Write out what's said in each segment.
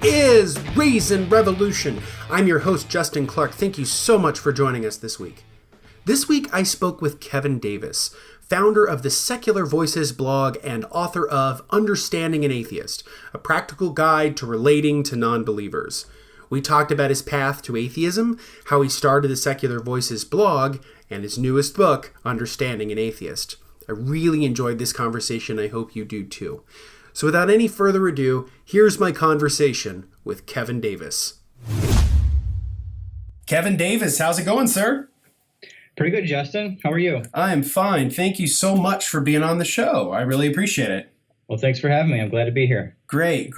is Reason Revolution. I'm your host, Justin Clark. Thank you so much for joining us this week. This week, I spoke with Kevin Davis, founder of the SecularVoices blog and author of Understanding an Atheist, a practical guide to relating to nonbelievers. We talked about his path to atheism, how he started the SecularVoices blog, and his newest book, Understanding an Atheist. I really enjoyed this conversation. I hope you do too. So without any further ado, here's my conversation with Kevin Davis. Kevin Davis, how's it going, sir? Pretty good, Justin. How are you? I am fine. Thank you so much for being on the show. I really appreciate it. Well, thanks for having me. I'm glad to be here. Great.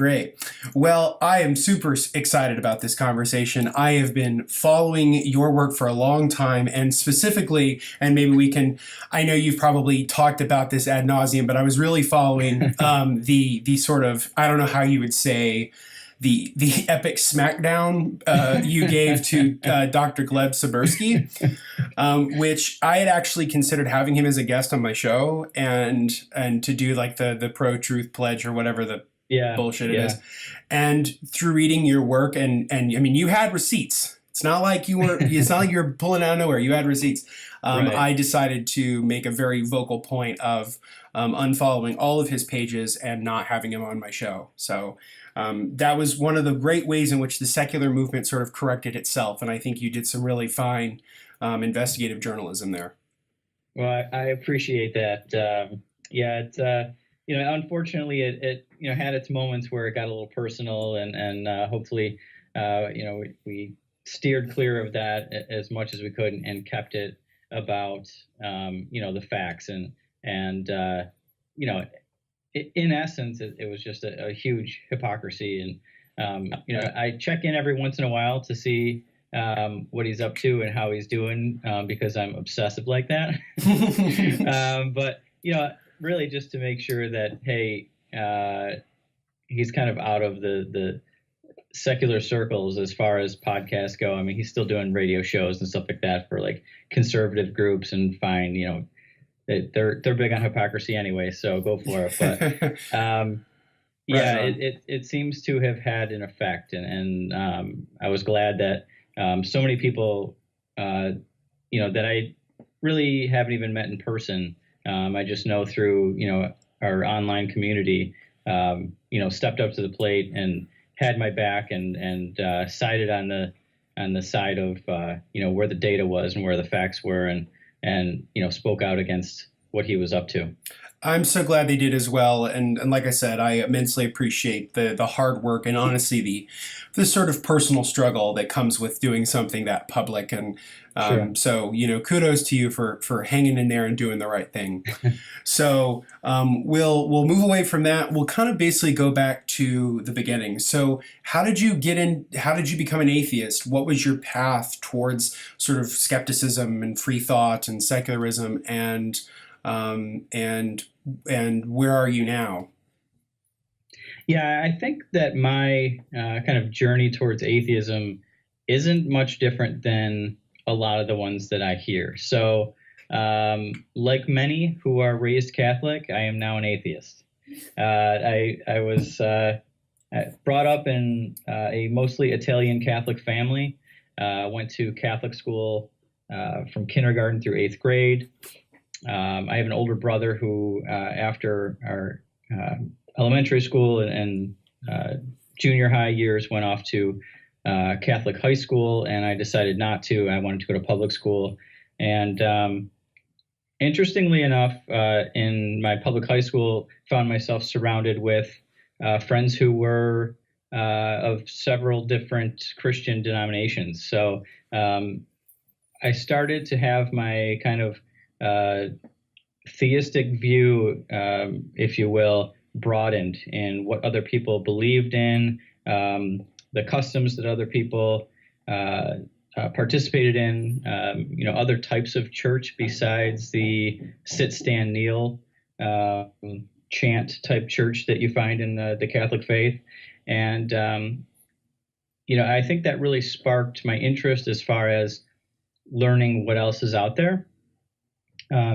Well, I am super excited about this conversation. I have been following your work for a long time, and specifically, and maybe we can, I know you've probably talked about this ad nauseum, but I was really following the sort of, I don't know how you would say, the epic smackdown you gave to Dr. Gleb Sibursky, which I had actually considered having him as a guest on my show and to do like the pro-truth pledge or whatever the bullshit it is. And through reading your work and I mean, you had receipts. It's not like you were pulling out of nowhere. You had receipts. Right. I decided to make a very vocal point of unfollowing all of his pages and not having him on my show. So that was one of the great ways in which the secular movement sort of corrected itself. And I think you did some really fine investigative journalism there. Well, I appreciate that. Unfortunately, it had its moments where it got a little personal, and hopefully, we steered clear of that as much as we could and kept it about, the facts and in essence, it was just a huge hypocrisy. And, I check in every once in a while to see what he's up to and how he's doing because I'm obsessive like that. But, really just to make sure that, hey, he's kind of out of the secular circles as far as podcasts go. I mean, he's still doing radio shows and stuff like that for like conservative groups, and fine, they're big on hypocrisy anyway, so go for it. But it seems to have had an effect, and I was glad that so many people, that I really haven't even met in person. I just know through our online community, stepped up to the plate and had my back and sided on the side of where the data was and where the facts were, and spoke out against what he was up to. I'm so glad they did as well. And like I said, I immensely appreciate the hard work and honestly the sort of personal struggle that comes with doing something that public. And Sure. So, kudos to you for hanging in there and doing the right thing. So we'll move away from that. We'll kind of basically go back to the beginning. So how did you become an atheist? What was your path towards sort of skepticism and free thought and secularism, and where are you now? Yeah, I think that my kind of journey towards atheism isn't much different than a lot of the ones that I hear. So like many who are raised Catholic, I am now an atheist. I was brought up in a mostly Italian Catholic family, went to Catholic school from kindergarten through 8th grade. I have an older brother who, after our elementary school and junior high years, went off to Catholic high school, and I decided not to. I wanted to go to public school. And interestingly enough, in my public high school, found myself surrounded with friends who were of several different Christian denominations. So I started to have my kind of theistic view, if you will, broadened in what other people believed in, the customs that other people participated in, other types of church besides the sit, stand, kneel chant type church that you find in the Catholic faith. And, I think that really sparked my interest as far as learning what else is out there.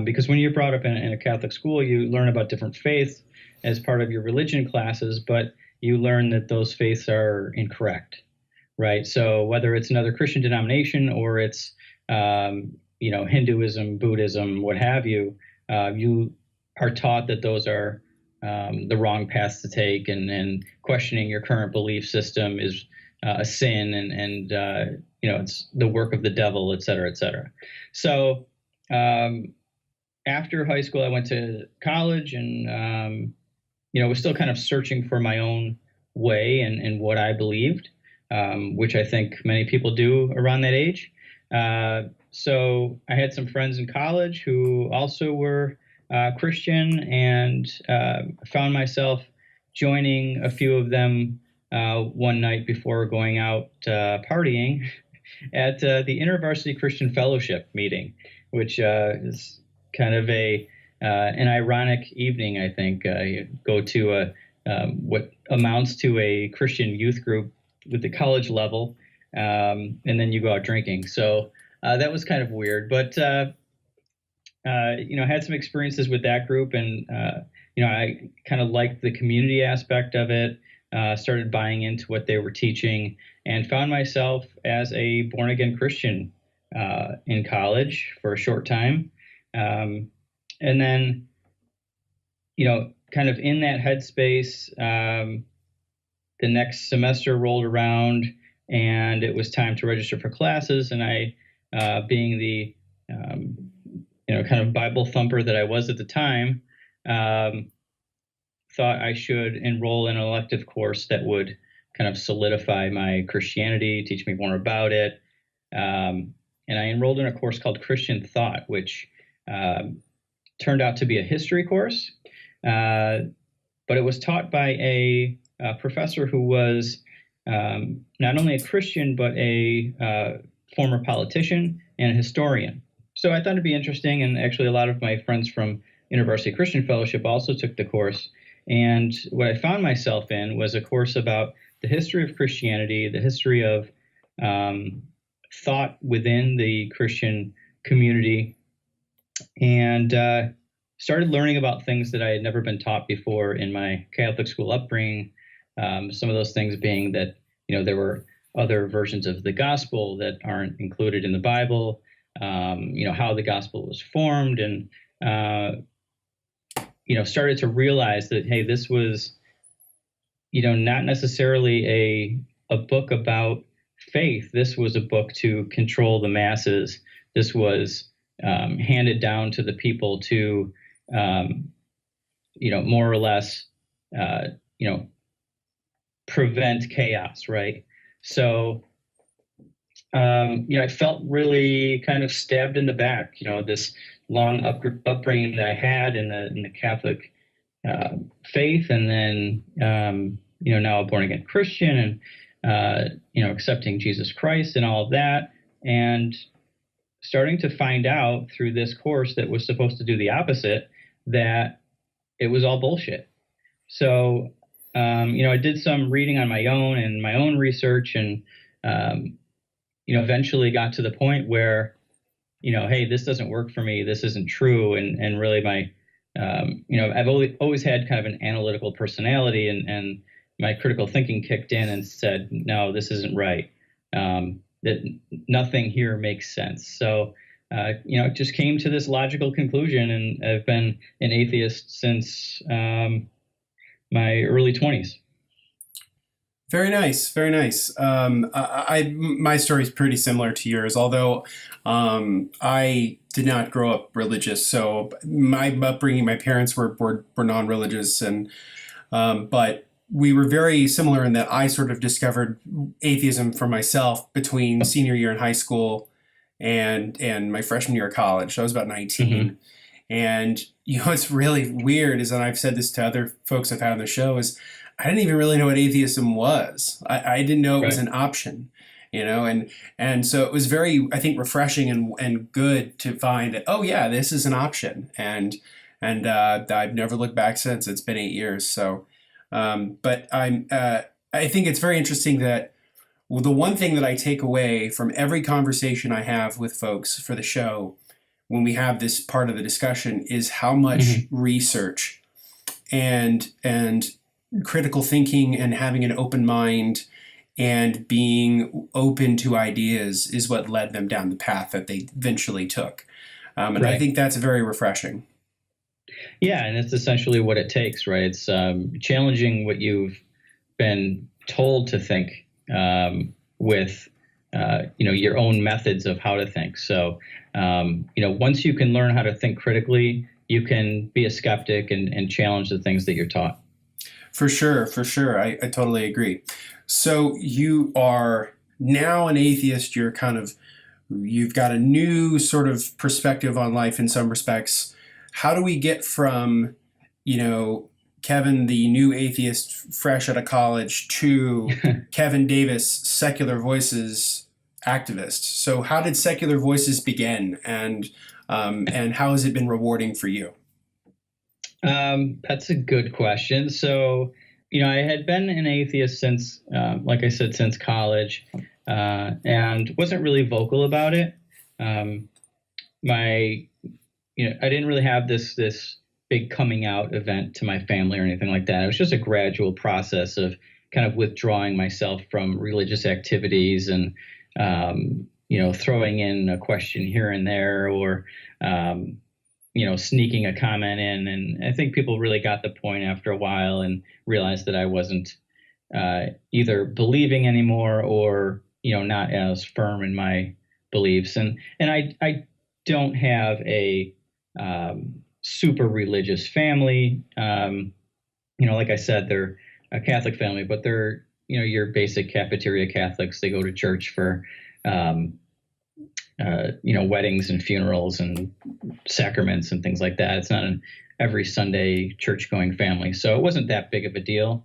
Because when you're brought up in a Catholic school, you learn about different faiths as part of your religion classes, but you learn that those faiths are incorrect, right? So whether it's another Christian denomination or it's Hinduism, Buddhism, what have you, you are taught that those are the wrong paths to take, and questioning your current belief system is a sin, and it's the work of the devil, et cetera, et cetera. So after high school, I went to college, and was still kind of searching for my own way and what I believed, which I think many people do around that age. So I had some friends in college who also were Christian, and found myself joining a few of them one night before going out partying at the InterVarsity Christian Fellowship meeting, which is kind of an ironic evening, I think. You go to what amounts to a Christian youth group with the college level, and then you go out drinking. So that was kind of weird, but had some experiences with that group, and I kind of liked the community aspect of it. Started buying into what they were teaching, and found myself as a born again Christian in college for a short time, and then kind of in that headspace, the next semester rolled around, and it was time to register for classes, and I, being the kind of Bible thumper that I was at the time, thought I should enroll in an elective course that would kind of solidify my Christianity, teach me more about it. And I enrolled in a course called Christian Thought, which turned out to be a history course. But it was taught by a professor who was not only a Christian, but a former politician and a historian. So I thought it'd be interesting, and actually a lot of my friends from InterVarsity Christian Fellowship also took the course. And what I found myself in was a course about the history of Christianity, the history of thought within the Christian community, and started learning about things that I had never been taught before in my Catholic school upbringing. Some of those things being that, there were other versions of the gospel that aren't included in the Bible, how the gospel was formed, and started to realize that, hey, this was, not necessarily a book about faith. This was a book to control the masses. This was handed down to the people to, more or less, prevent chaos, right? So, I felt really kind of stabbed in the back, this long upbringing that I had in the Catholic faith, and then now a born again Christian, and accepting Jesus Christ and all of that, and starting to find out through this course that was supposed to do the opposite, that it was all bullshit. So I did some reading on my own and my own research, and eventually got to the point where, hey, this doesn't work for me. This isn't true. And really my, I've always had kind of an analytical personality, and my critical thinking kicked in and said, no, this isn't right. That nothing here makes sense. So, it just came to this logical conclusion, and I've been an atheist since my early 20s. Very nice, very nice. My story is pretty similar to yours, although I did not grow up religious. So my upbringing, my parents were non-religious, and but we were very similar in that I sort of discovered atheism for myself between senior year in high school and my freshman year of college. So I was about 19. Mm-hmm. And what's really weird is, and I've said this to other folks I've had on the show, is I didn't even really know what atheism was. I didn't know it was an option, and so it was very, I think, refreshing and good to find that, oh yeah, this is an option, and I've never looked back since. It's been 8 years. So, but I think it's very interesting that the one thing that I take away from every conversation I have with folks for the show, when we have this part of the discussion, is how much research and critical thinking and having an open mind and being open to ideas is what led them down the path that they eventually took. And I Right. think that's very refreshing. Yeah, and it's essentially what it takes, right? It's challenging what you've been told to think with your own methods of how to think. So once you can learn how to think critically, you can be a skeptic and challenge the things that you're taught. For sure, for sure. I totally agree. So you are now an atheist. You've got a new sort of perspective on life in some respects. How do we get from, Kevin, the new atheist fresh out of college, to Kevin Davis, Secular Voices activist? So how did Secular Voices begin, and how has it been rewarding for you? That's a good question. So, I had been an atheist since, like I said, since college, and wasn't really vocal about it. I didn't really have this big coming out event to my family or anything like that. It was just a gradual process of kind of withdrawing myself from religious activities and, throwing in a question here and there, or, sneaking a comment in. And I think people really got the point after a while and realized that I wasn't either believing anymore or, not as firm in my beliefs. And I don't have a super religious family. Like I said, they're a Catholic family, but they're, your basic cafeteria Catholics. They go to church for, weddings and funerals and sacraments and things like that. It's not an every Sunday church going family. So it wasn't that big of a deal.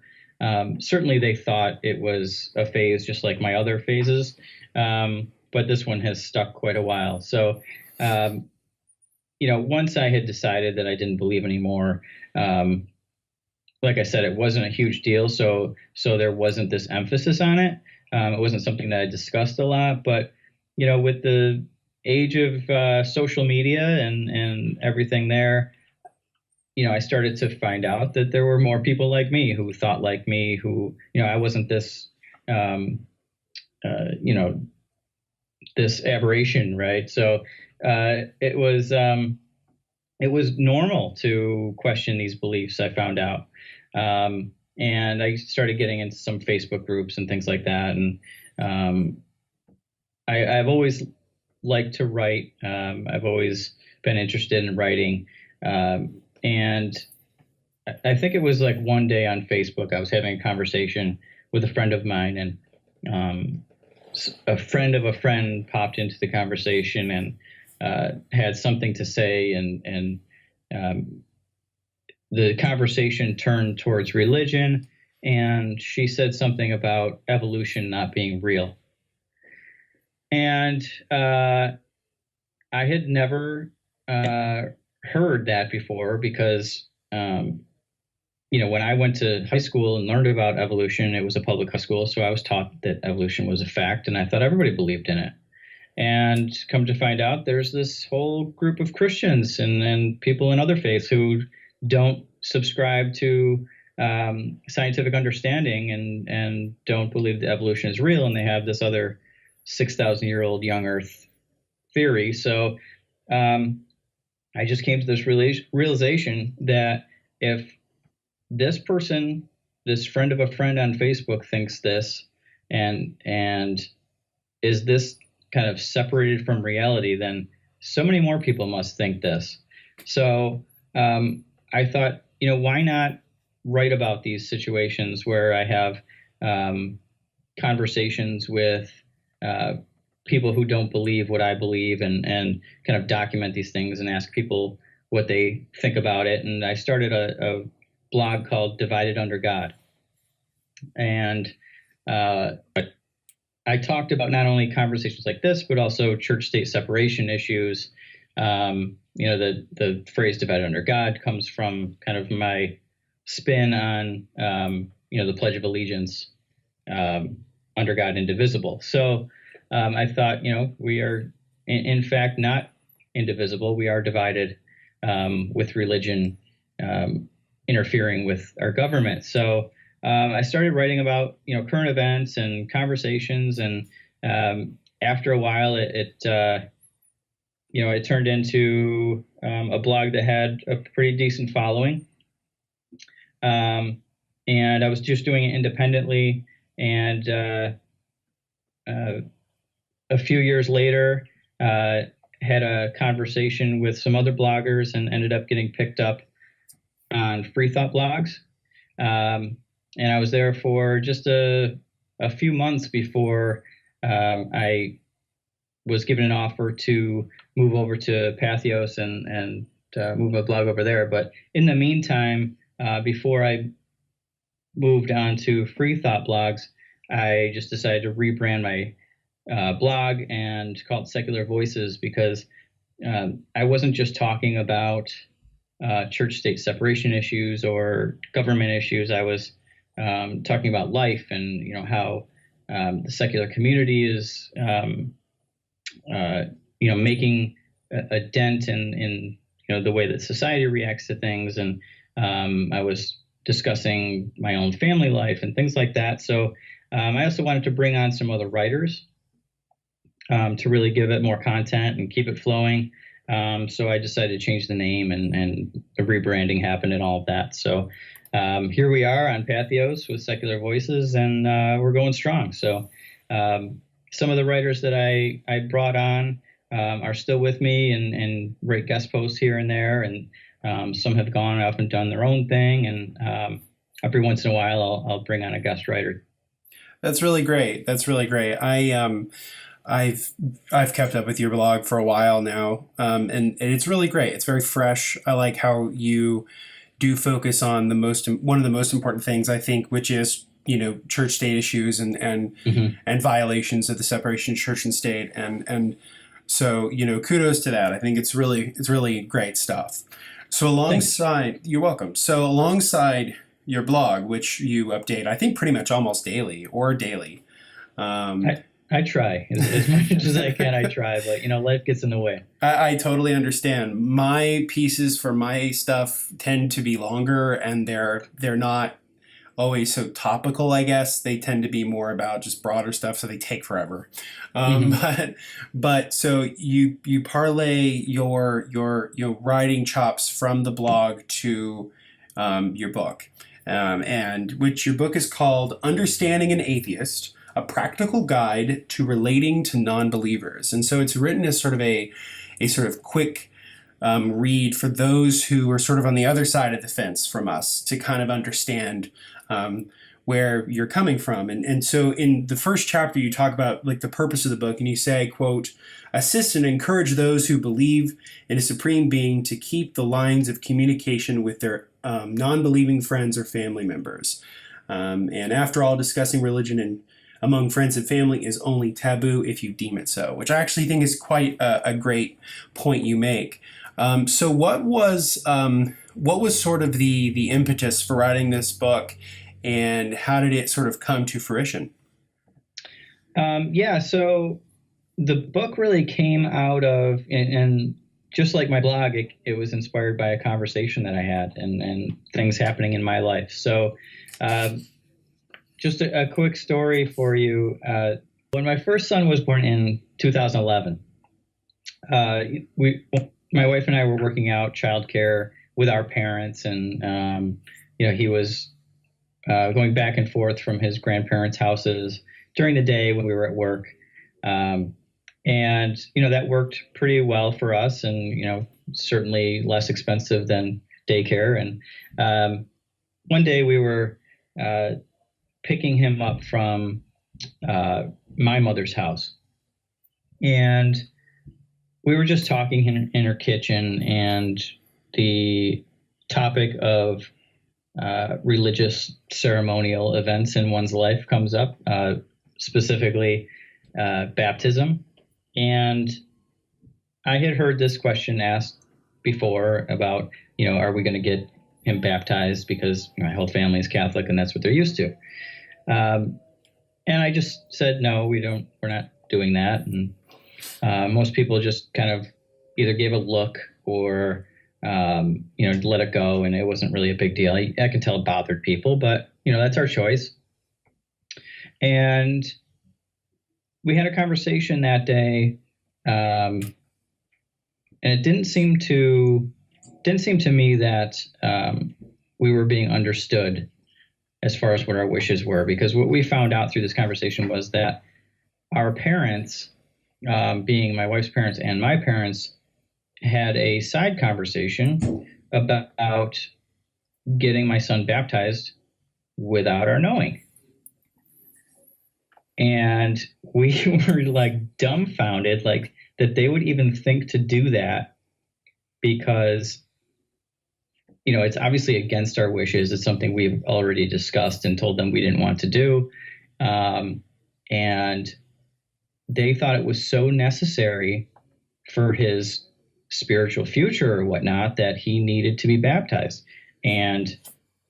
Certainly they thought it was a phase just like my other phases. But this one has stuck quite a while. So, once I had decided that I didn't believe anymore, like I said, it wasn't a huge deal. So there wasn't this emphasis on it. It wasn't something that I discussed a lot, but with the age of social media and everything there, I started to find out that there were more people like me who thought like me, who, I wasn't this, this aberration, right? So it was normal to question these beliefs, I found out. And I started getting into some Facebook groups and things like that. And I've always liked to write. I've always been interested in writing. And I think it was like one day on Facebook, I was having a conversation with a friend of mine, and a friend of a friend popped into the conversation and had something to say. And the conversation turned towards religion. And she said something about evolution not being real. And I had never heard that before because, when I went to high school and learned about evolution, it was a public high school. So I was taught that evolution was a fact, and I thought everybody believed in it. And come to find out, there's this whole group of Christians and people in other faiths who don't subscribe to scientific understanding and don't believe that evolution is real. And they have this other 6,000-year-old young Earth theory. So I just came to this realization that if this person, this friend of a friend on Facebook, thinks this and is this kind of separated from reality, then so many more people must think this. So I thought, why not write about these situations where I have conversations with people who don't believe what I believe, and kind of document these things and ask people what they think about it. And I started a blog called Divided Under God. And I talked about not only conversations like this, but also church-state separation issues. The phrase divided under God comes from kind of my spin on, the Pledge of Allegiance, under God, indivisible. So I thought, we are in fact not indivisible. We are divided with religion interfering with our government. So I started writing about current events and conversations, and after a while, it turned into a blog that had a pretty decent following. And I was just doing it independently. And a few years later, had a conversation with some other bloggers and ended up getting picked up on free thought blogs. And I was there for just a few months before I was given an offer to move over to Patheos and move a blog over there. But in the meantime, before I moved on to free thought blogs, I just decided to rebrand my blog and call it Secular Voices, because I wasn't just talking about church-state separation issues or government issues. I was talking about life and how the secular community is making a dent in the way that society reacts to things, and I was discussing my own family life and things like that. So I also wanted to bring on some other writers to really give it more content and keep it flowing. So I decided to change the name, and the rebranding happened and all of that. So here we are on Patheos with Secular Voices, and we're going strong. So some of the writers that I brought on are still with me and write guest posts here and there, and some have gone off and done their own thing, and every once in a while I'll bring on a guest writer. That's really great. That's really great. I've kept up with your blog for a while now, and it's really great. It's very fresh. I like how you do focus on one of the most important things, I think, which is church state issues and and violations of the separation of church and state, and so kudos to that. I think it's really great stuff. So you're welcome. So alongside your blog, which you update, I think pretty much almost daily. I try as much as I can. I try, but life gets in the way. I totally understand. My pieces for my stuff tend to be longer, and they're not always so topical, I guess. They tend to be more about just broader stuff, so they take forever. But so you parlay your writing chops from the blog to your book, and which your book is called Understanding an Atheist: A Practical Guide to Relating to Nonbelievers. And so it's written as sort of a quick read for those who are sort of on the other side of the fence from us, to kind of understand where you're coming from. And so in the first chapter, you talk about like the purpose of the book, and you say, quote, assist and encourage those who believe in a supreme being to keep the lines of communication with their non-believing friends or family members. And after all, discussing religion and among friends and family is only taboo if you deem it so, which I actually think is quite a great point you make. So what was sort of the impetus for writing this book, and how did it sort of come to fruition? So the book really came out of, and just like my blog, it was inspired by a conversation that I had and things happening in my life. So just a quick story for you. When my first son was born in 2011, my wife and I were working out childcare with our parents, and he was going back and forth from his grandparents' houses during the day when we were at work, and that worked pretty well for us, and certainly less expensive than daycare. And one day we were picking him up from my mother's house, and we were just talking in her kitchen, and the topic of religious ceremonial events in one's life comes up, specifically baptism. And I had heard this question asked before about, are we going to get him baptized, because my whole family is Catholic and that's what they're used to. And I just said, no, we're not doing that. And most people just kind of either gave a look or, let it go. And it wasn't really a big deal. I can tell it bothered people, but, that's our choice. And we had a conversation that day, and it didn't seem to me that we were being understood as far as what our wishes were, because what we found out through this conversation was that our parents, being my wife's parents and my parents, had a side conversation about getting my son baptized without our knowing. And we were like dumbfounded, like that they would even think to do that, because it's obviously against our wishes. It's something we've already discussed and told them we didn't want to do. And they thought it was so necessary for his spiritual future or whatnot that he needed to be baptized. And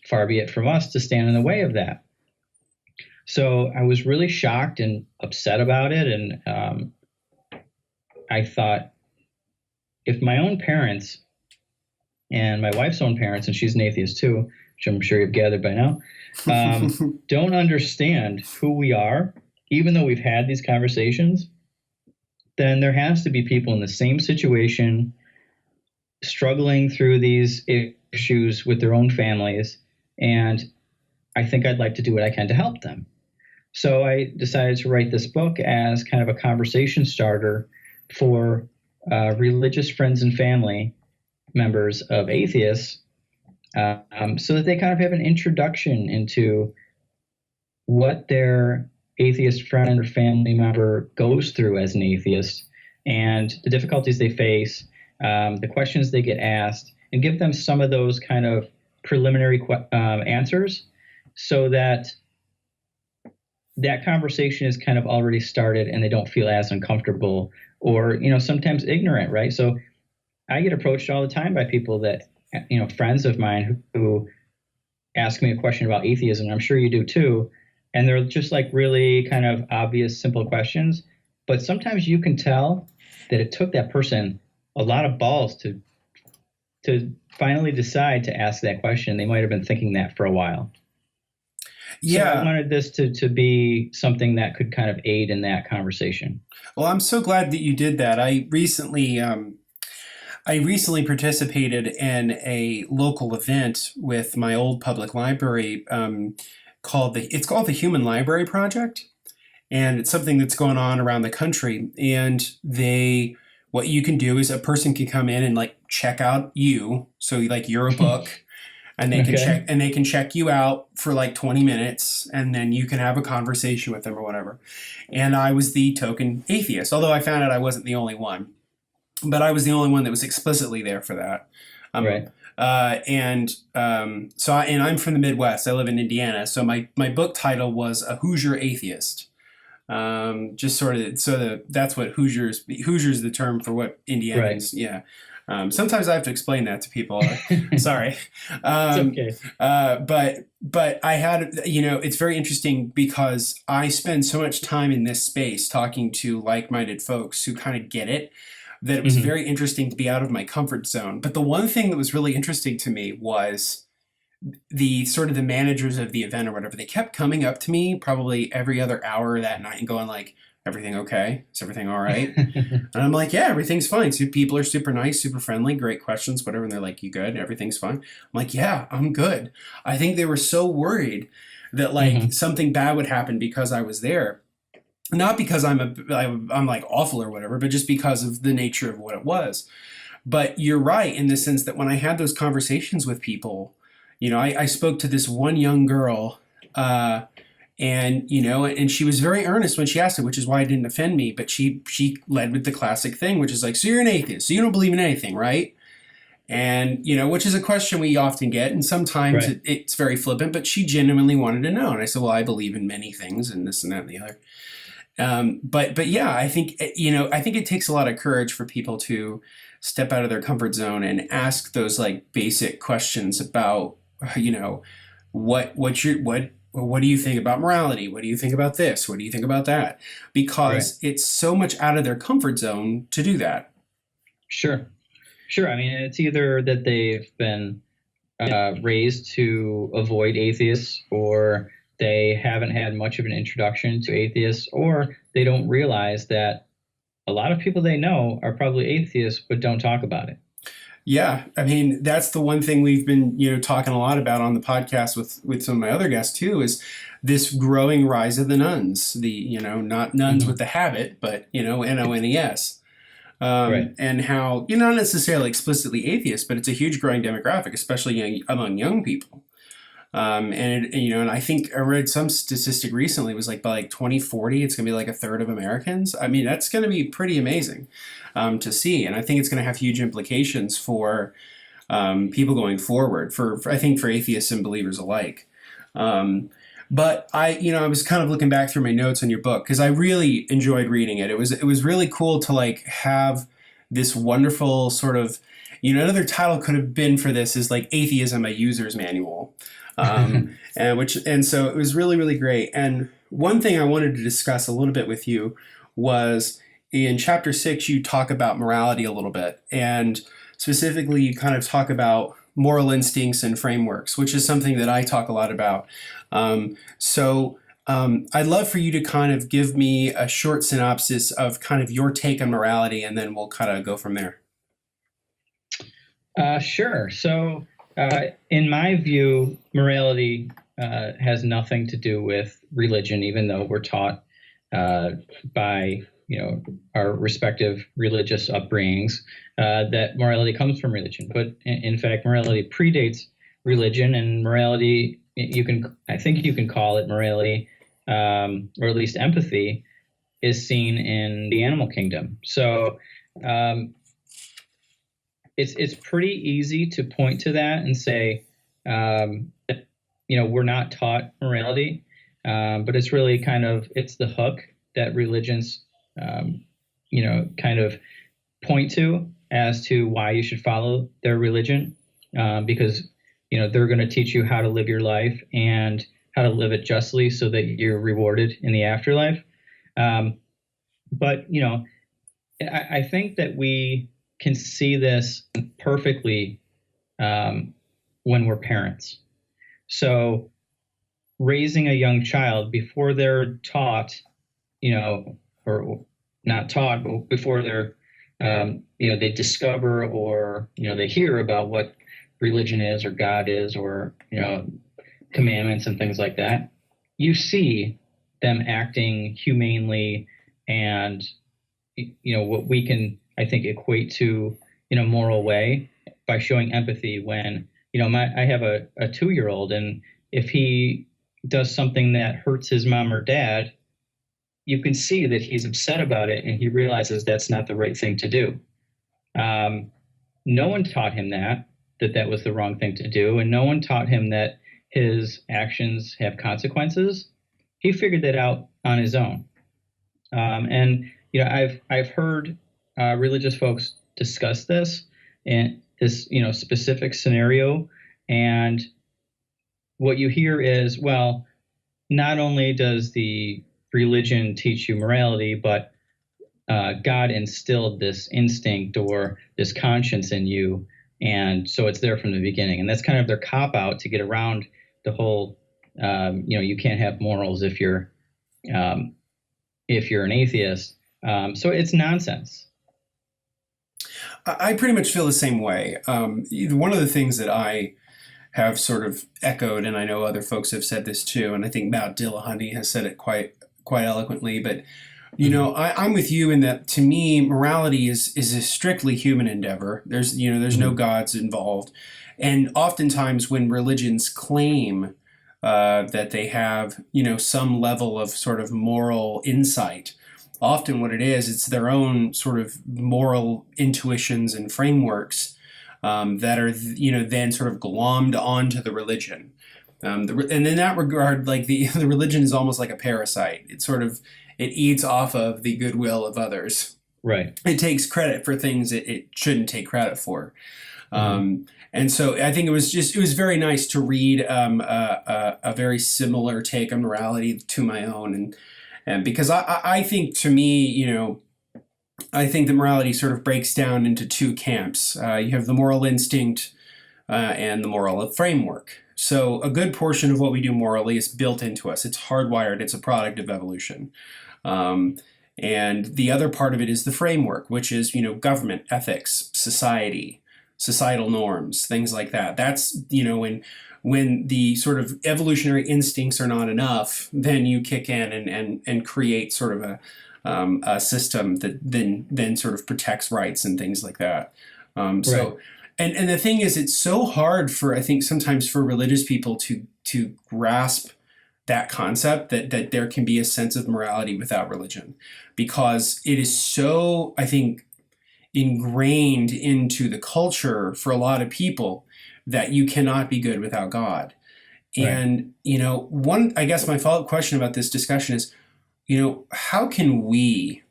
far be it from us to stand in the way of that. So I was really shocked and upset about it. And I thought, if my own parents and my wife's own parents, and she's an atheist too, which I'm sure you've gathered by now, don't understand who we are, even though we've had these conversations, then there has to be people in the same situation struggling through these issues with their own families. And I think I'd like to do what I can to help them. So I decided to write this book as kind of a conversation starter for religious friends and family members of atheists, so that they kind of have an introduction into what their atheist friend or family member goes through as an atheist, and the difficulties they face, the questions they get asked, and give them some of those kind of preliminary answers, so that that conversation is kind of already started and they don't feel as uncomfortable or, sometimes ignorant, right? So I get approached all the time by people that, friends of mine who ask me a question about atheism, and I'm sure you do too, and they're just like really kind of obvious, simple questions. But sometimes you can tell that it took that person a lot of balls to finally decide to ask that question. They might have been thinking that for a while. Yeah. So I wanted this to be something that could kind of aid in that conversation. Well, I'm so glad that you did that. I recently participated in a local event with my old public library called the Human Library Project, and it's something that's going on around the country. And what you can do is a person can come in and like check out you, so like you're a book. And they can check you out for like 20 minutes, and then you can have a conversation with them or whatever. And I was the token atheist, although I found out I wasn't the only one, but I was the only one that was explicitly there for that. Right. So I'm from the Midwest. I live in Indiana. So my book title was A Hoosier Atheist. That's what Hoosiers is the term for what Indianans. Right. Yeah. Sometimes I have to explain that to people. Sorry. It's okay. But I had, it's very interesting because I spend so much time in this space talking to like-minded folks who kind of get it, that it was very interesting to be out of my comfort zone. But the one thing that was really interesting to me was the sort of the managers of the event or whatever. They kept coming up to me probably every other hour that night and going like, "Everything okay? Is everything all right?" And I'm like, "Yeah, everything's fine." So people are super nice, super friendly, great questions, whatever. And they're like, "You good? Everything's fine?" I'm like, "Yeah, I'm good." I think they were so worried that like something bad would happen because I was there. Not because I'm like awful or whatever, but just because of the nature of what it was. But you're right in the sense that when I had those conversations with people, I spoke to this one young girl, and she was very earnest when she asked it, which is why it didn't offend me. But she led with the classic thing, which is like, "So you're an atheist, so you don't believe in anything, right?" And which is a question we often get, and sometimes it's very flippant. But she genuinely wanted to know, and I said, "Well, I believe in many things, and this and that and the other." But yeah, I think it takes a lot of courage for people to step out of their comfort zone and ask those like basic questions about what do you think about morality? What do you think about this? What do you think about that? Because it's so much out of their comfort zone to do that. Sure. I mean, it's either that they've been raised to avoid atheists, or they haven't had much of an introduction to atheists, or they don't realize that a lot of people they know are probably atheists but don't talk about it. Yeah, I mean that's the one thing we've been talking a lot about on the podcast with some of my other guests too is this growing rise of the nuns. The not nuns with the habit, but NONES. Right. And how not necessarily explicitly atheist, but it's a huge growing demographic, especially among young people. And I think I read some statistic recently, it was like by like 2040, it's going to be like a third of Americans. I mean, that's going to be pretty amazing to see. And I think it's going to have huge implications for people going forward, for I think for atheists and believers alike. But I was kind of looking back through my notes on your book because I really enjoyed reading it. It was really cool to like have this wonderful sort of, another title could have been for this is like Atheism, a User's Manual. And so it was really, really great. And one thing I wanted to discuss a little bit with you was in chapter 6, you talk about morality a little bit. And specifically, you kind of talk about moral instincts and frameworks, which is something that I talk a lot about. So I'd love for you to kind of give me a short synopsis of kind of your take on morality, and then we'll kind of go from there. Sure. So in my view, morality has nothing to do with religion, even though we're taught by our respective religious upbringings that morality comes from religion. But in fact, morality predates religion, and morality, I think you can call it morality, or at least empathy, is seen in the animal kingdom. So it's pretty easy to point to that and say, we're not taught morality, but it's really it's the hook that religions, kind of point to as to why you should follow their religion, because, they're going to teach you how to live your life and how to live it justly so that you're rewarded in the afterlife. But, I think that we can see this perfectly when we're parents. So raising a young child before they're taught, or not taught, but before they're, they discover or, they hear about what religion is or God is or, commandments and things like that, you see them acting humanely and, what we can, I think, equate to in a moral way by showing empathy when, I have a 2-year-old, and if he does something that hurts his mom or dad, you can see that he's upset about it and he realizes that's not the right thing to do. No one taught him that was the wrong thing to do, and no one taught him that his actions have consequences. He figured that out on his own. And I've heard religious folks discuss this and this specific scenario, and what you hear is, well, not only does the religion teach you morality, but God instilled this instinct or this conscience in you, and so it's there from the beginning. And that's kind of their cop-out to get around the whole, you can't have morals if you're an atheist. So it's nonsense. I pretty much feel the same way. One of the things that I have sort of echoed, and I know other folks have said this too, and I think Matt Dillahunty has said it quite eloquently, but I'm with you in that, to me, morality is a strictly human endeavor. There's no gods involved. And oftentimes when religions claim that they have, some level of sort of moral insight, often what it is, it's their own sort of moral intuitions and frameworks that are, then sort of glommed onto the religion. And in that regard, like the religion is almost like a parasite. It eats off of the goodwill of others. Right. It takes credit for things it shouldn't take credit for. And so I think it was very nice to read a very similar take on morality to my own. And because I think, to me, I think that morality sort of breaks down into two camps. You have the moral instinct and the moral framework. So a good portion of what we do morally is built into us. It's hardwired. It's a product of evolution. And the other part of it is the framework, which is, government, ethics, society, societal norms, things like that. That's, when the sort of evolutionary instincts are not enough, then you kick in and create sort of a system that then sort of protects rights and things like that. So, right. And the thing is, it's so hard I think sometimes for religious people to grasp that concept that there can be a sense of morality without religion, because it is so, I think, ingrained into the culture for a lot of people that you cannot be good without God. Right. And, I guess my follow-up question about this discussion is, how can we,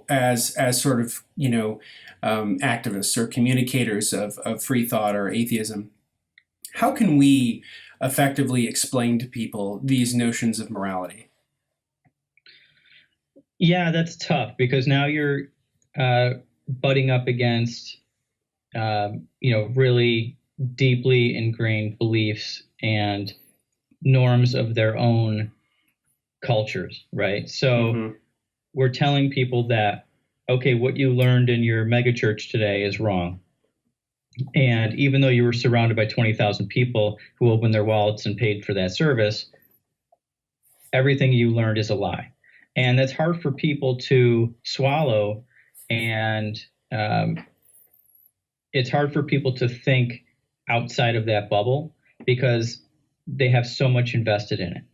as sort of, activists or communicators of free thought or atheism, how can we effectively explain to people these notions of morality? Yeah, that's tough, because now you're butting up against, really deeply ingrained beliefs and norms of their own cultures, right? So we're telling people that, okay, what you learned in your megachurch today is wrong. And even though you were surrounded by 20,000 people who opened their wallets and paid for that service, everything you learned is a lie. And that's hard for people to swallow. And it's hard for people to think outside of that bubble, because they have so much invested in it.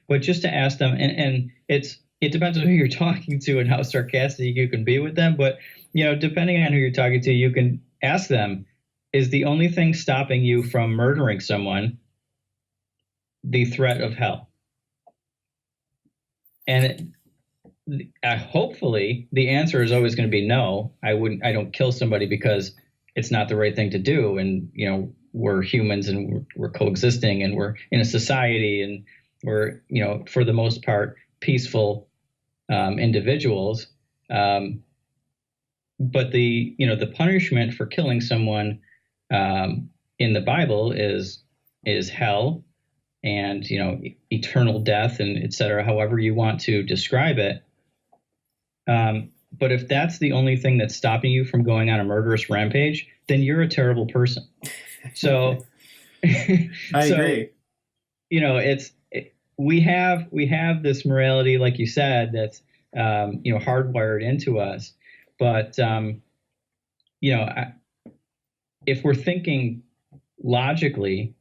But just to ask them, and it depends on who you're talking to and how sarcastic you can be with them. But, depending on who you're talking to, you can ask them, is the only thing stopping you from murdering someone the threat of hell? And hopefully the answer is always going to be no. I don't kill somebody because it's not the right thing to do. And, we're humans, and we're coexisting, and we're in a society, and we're, for the most part, peaceful individuals. But the punishment for killing someone in the Bible is hell, and, eternal death, and et cetera, however you want to describe it. But if that's the only thing that's stopping you from going on a murderous rampage, then you're a terrible person. So I agree. We have this morality, like you said, that's hardwired into us. But if we're thinking logically,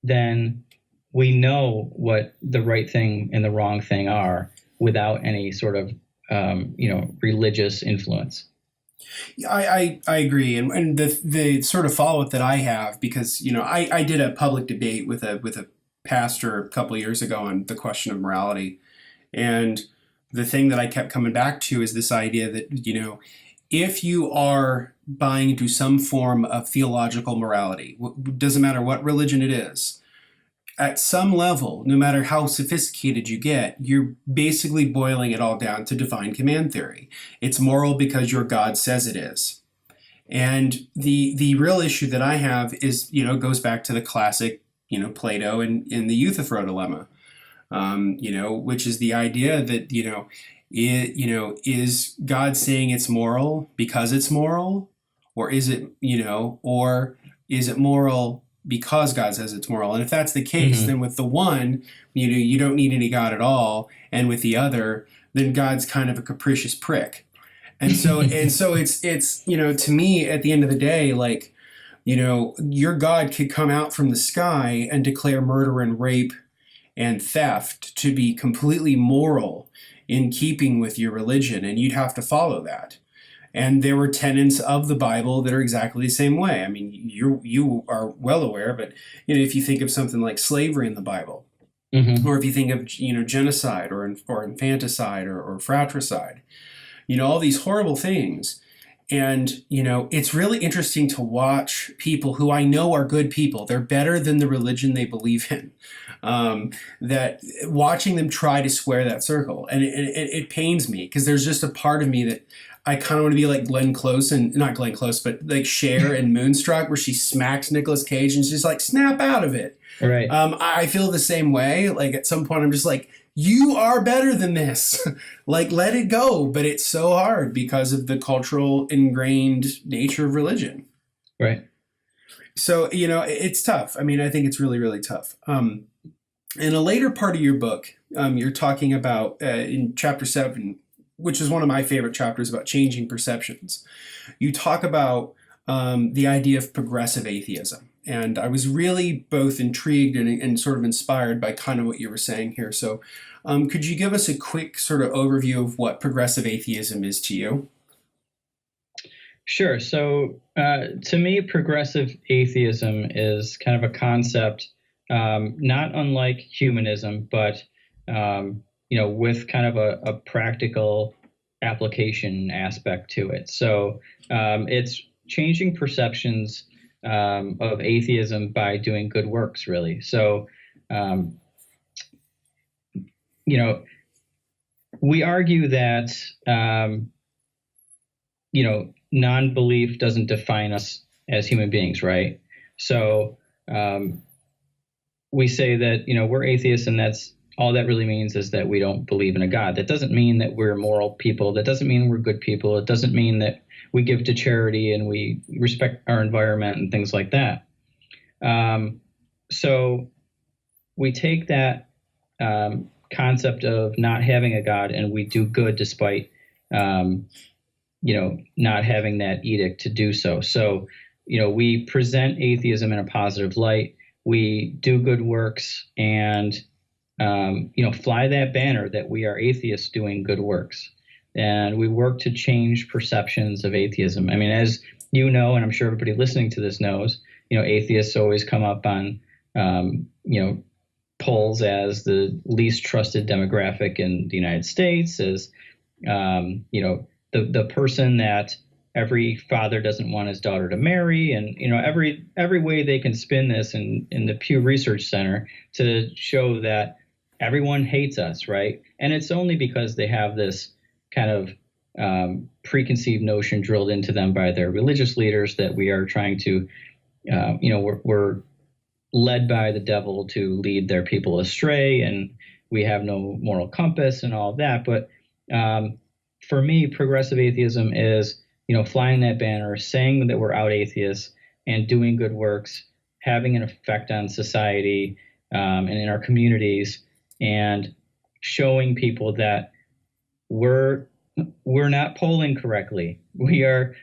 then we know what the right thing and the wrong thing are without any sort of religious influence. I agree, and the sort of follow-up that I have, because I did a public debate with a pastor a couple of years ago on the question of morality, and the thing that I kept coming back to is this idea that if you are buying into some form of theological morality, doesn't matter what religion it is, at some level, no matter how sophisticated you get, you're basically boiling it all down to divine command theory. It's moral because your God says it is. And the real issue that I have is, goes back to the classic, Plato and in the Euthyphro dilemma, which is the idea that, is God saying it's moral because it's moral, or is it, or is it moral because God says it's moral? And if that's the case, then with the one, you don't need any God at all. And with the other, then God's kind of a capricious prick. And so, it's, to me, at the end of the day, like, your God could come out from the sky and declare murder and rape and theft to be completely moral in keeping with your religion, and you'd have to follow that. And there were tenets of the Bible that are exactly the same way. I mean, you are well aware, but if you think of something like slavery in the Bible, or if you think of genocide or infanticide or fratricide, all these horrible things. And it's really interesting to watch people who I know are good people. They're better than the religion they believe in. That watching them try to square that circle, and it pains me, because there's just a part of me that I kind of want to be like Glenn Close, and not Glenn Close, but like Cher in Moonstruck, where she smacks Nicolas Cage and she's like, snap out of it. Right. I feel the same way. Like at some point I'm just like, you are better than this. Like, let it go. But it's so hard because of the cultural ingrained nature of religion. Right. So, you know, it's tough. I mean, I think it's really, really tough. In a later part of your book, you're talking about in chapter 7, which is one of my favorite chapters, about changing perceptions. You talk about the idea of progressive atheism. And I was really both intrigued and sort of inspired by kind of what you were saying here. So could you give us a quick sort of overview of what progressive atheism is to you? Sure. So to me, progressive atheism is kind of a concept not unlike humanism, but with kind of a practical application aspect to it. So it's changing perceptions of atheism by doing good works, really. So, we argue that, non-belief doesn't define us as human beings, right? So we say that, we're atheists, and that's all that really means is that we don't believe in a God. That doesn't mean that we're moral people. That doesn't mean we're good people. It doesn't mean that we give to charity and we respect our environment and things like that. So we take that concept of not having a God, and we do good despite, not having that edict to do so. So, we present atheism in a positive light. We do good works and, fly that banner that we are atheists doing good works. And we work to change perceptions of atheism. I mean, as you know, and I'm sure everybody listening to this knows, atheists always come up on, polls as the least trusted demographic in the United States, as, the person that every father doesn't want his daughter to marry, and every way they can spin this in the Pew Research Center to show that everyone hates us, right? And it's only because they have this kind of preconceived notion drilled into them by their religious leaders that we are trying to, we're led by the devil to lead their people astray, and we have no moral compass and all of that. But for me, progressive atheism is, flying that banner, saying that we're out atheists and doing good works, having an effect on society and in our communities, and showing people that we're not polling correctly. We are,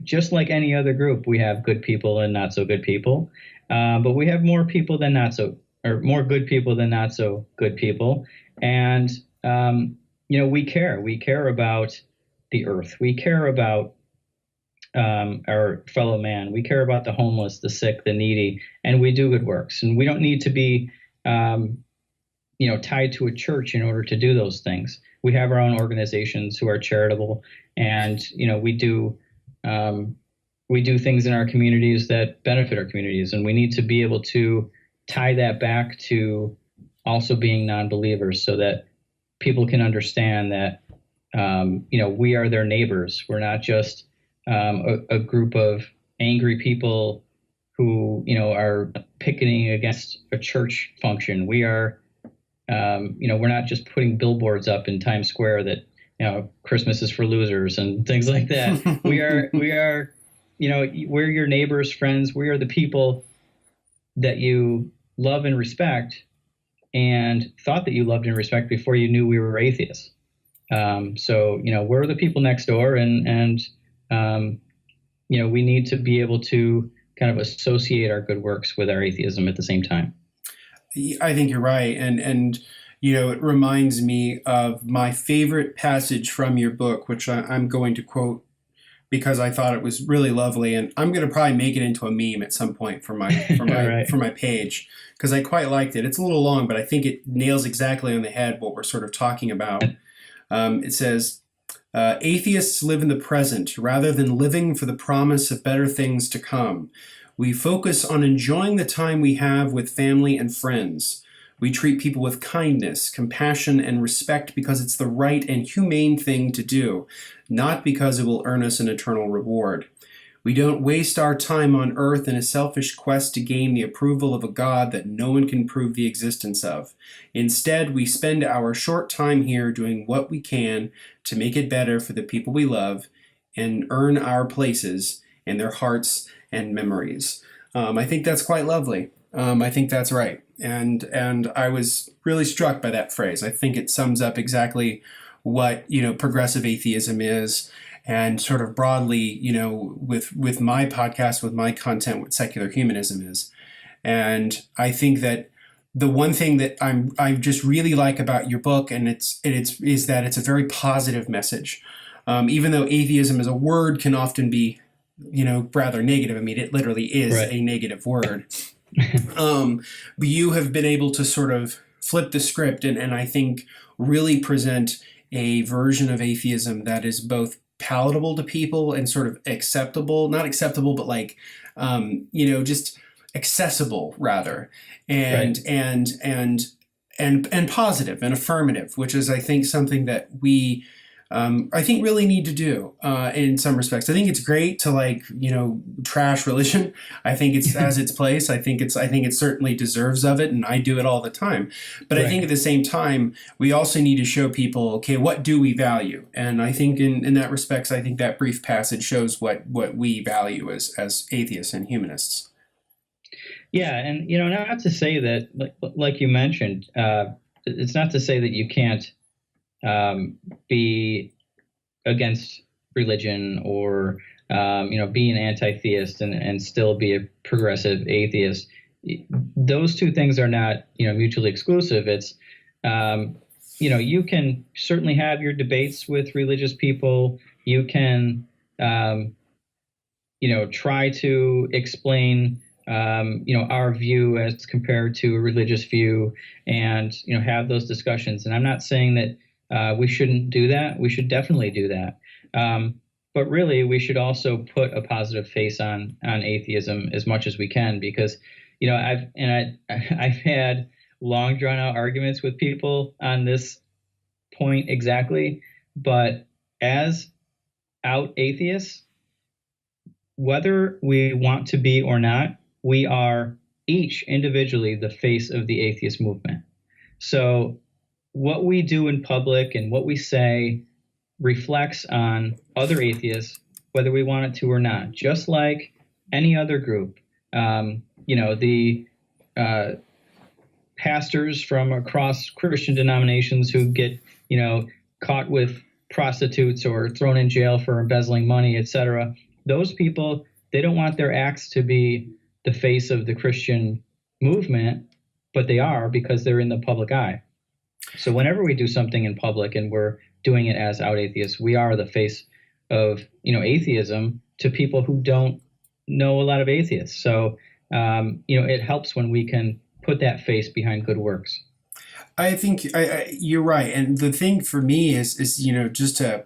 just like any other group, we have good people and not so good people, but we have more people than more good people than not so good people, and we care about the earth. We care about our fellow man. We care about the homeless, the sick, the needy, and we do good works. And we don't need to be, tied to a church in order to do those things. We have our own organizations who are charitable, and we do things in our communities that benefit our communities, and we need to be able to tie that back to also being non-believers, so that people can understand that we are their neighbors. We're not just a group of angry people who are picketing against a church function. We are we're not just putting billboards up in Times Square that Christmas is for losers and things like that. we are we're your neighbors, friends. We are the people that you love and respect, and thought that you loved and respect before you knew we were atheists. So we're the people next door, and we need to be able to kind of associate our good works with our atheism at the same time. I think you're right. And it reminds me of my favorite passage from your book, which I'm going to quote because I thought it was really lovely. And I'm going to probably make it into a meme at some point for my right. for my page, because I quite liked it. It's a little long, but I think it nails exactly on the head what we're sort of talking about. It says, atheists live in the present rather than living for the promise of better things to come. We focus on enjoying the time we have with family and friends. We treat people with kindness, compassion, and respect because it's the right and humane thing to do, not because it will earn us an eternal reward. We don't waste our time on earth in a selfish quest to gain the approval of a God that no one can prove the existence of. Instead, we spend our short time here doing what we can to make it better for the people we love and earn our places in their hearts and memories. I think that's quite lovely. I think that's right. And I was really struck by that phrase. I think it sums up exactly what, progressive atheism is, and sort of broadly, with my podcast, with my content, what secular humanism is. And I think that the one thing that I just really like about your book, and is that it's a very positive message. Even though atheism as a word can often be, rather negative. I mean, it literally is Right. a negative word. But you have been able to sort of flip the script and I think really present a version of atheism that is both palatable to people and sort of acceptable, not acceptable, but like, just accessible rather, and Right. and positive and affirmative, which is, I think, something that we, I think, really need to do in some respects. I think it's great to trash religion. I think it's has its place. I think it certainly deserves of it, and I do it all the time. But I think at the same time, we also need to show people, okay, what do we value? And I think in that respects, I think that brief passage shows what we value as atheists and humanists. Yeah, and not to say that, like you mentioned, it's not to say that you can't be against religion or be an anti-theist and still be a progressive atheist. Those two things are not mutually exclusive. It's you can certainly have your debates with religious people. You can try to explain our view as compared to a religious view, and have those discussions. And I'm not saying that we shouldn't do that. We should definitely do that. But really, we should also put a positive face on atheism as much as we can, because I've had long drawn out arguments with people on this point exactly. But as out atheists, whether we want to be or not, we are each individually the face of the atheist movement. So what we do in public and what we say reflects on other atheists, whether we want it to or not, just like any other group. The pastors from across Christian denominations who get, caught with prostitutes or thrown in jail for embezzling money, etc. Those people, they don't want their acts to be the face of the Christian movement, but they are, because they're in the public eye. So whenever we do something in public and we're doing it as out atheists, we are the face of atheism to people who don't know a lot of atheists. So it helps when we can put that face behind good works. I think you're right, and the thing for me is just to